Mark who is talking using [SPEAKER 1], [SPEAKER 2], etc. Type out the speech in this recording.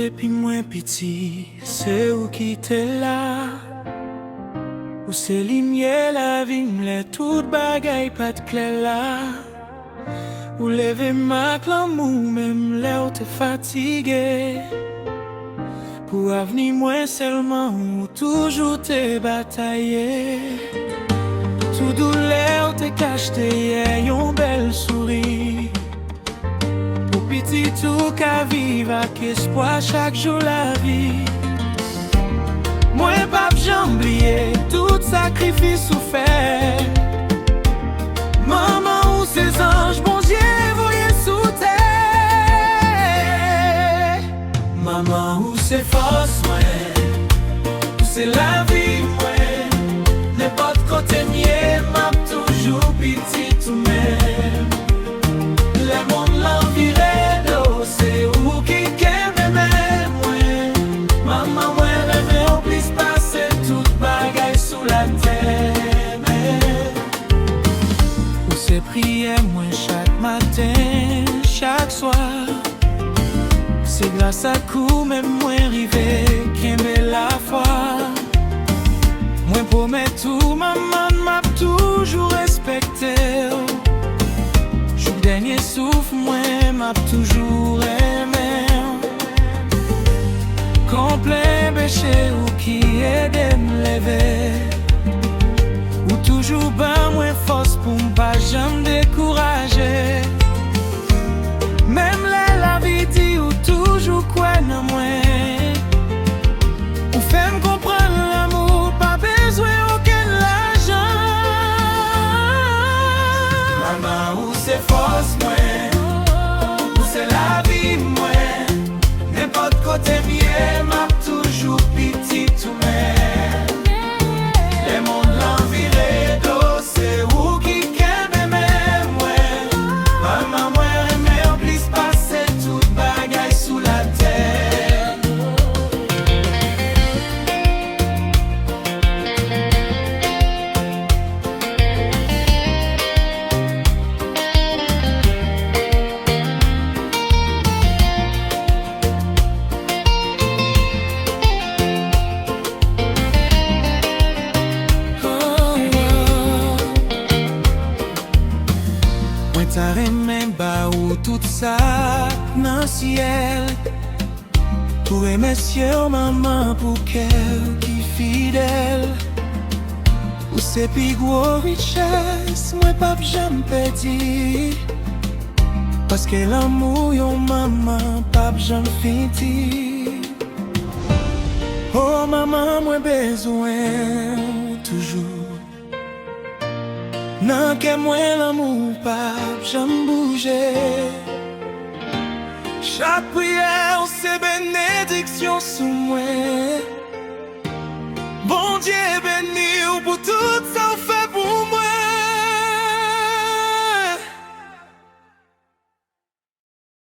[SPEAKER 1] Depuis moins petit, c'est où qui t'es là. Où c'est lumière la vie, m'lait toute bagaille pas de clé là. Où lever ma l'amour, même là où t'es fatigué. Pour avenir moins seulement, où toujours t'es bataillé. Tout douleur t'es caché, yon belle souris. Pour petit tout qu'à vivre, avec espoir chaque jour la vie. Moi pas j'oublier tout sacrifice ou fait. Maman ou ses anges, bon Dieu, voyez sous terre. Maman ou ses forces, ouais, ou c'est la vie, ouais. N'importe côté mieux, m'a toujours petit tout même. Le monde l'envirait d'eau, c'est où qui qu'aime même, ouais. Maman, ouais, rêve, on puisse passer toute bagaille sous la terre, où c'est prier, moi, chaque matin, chaque soir. C'est grâce à coup, même moi, arrivé, qui aimait la foi. Moi, promets tout, maman m'a toujours respecté. Jour dernier souffle, moi, m'a toujours aimé. Complet péché ou qui aide à me lever. Ou toujours ben moins force pour ne pas jamais décourager. Même la vie dit ou toujours quoi non moins. Ou fait me comprendre l'amour, pas besoin aucun l'argent. Maman ou c'est force moi, ou c'est la vie moi. N'importe côté mieux, m'a toujours petit tout même. Les mondes l'envirer d'eau, c'est où qui qu'aime même ouais. Maman moi aimé, on glisse passer toute bagaille sous la terre. T'as aimé bas ou tout ça dans le ciel. Pour aimer ciel, maman, pour qu'elle qui fidèle. Ou c'est plus gros richesse, moi pas j'aime petit. Parce que l'amour, yon maman, pas j'aime fini. Oh maman, moi besoin toujours. Non que moi l'amour pas j'aime bouger. Chaque prière c'est bénédiction sous moi.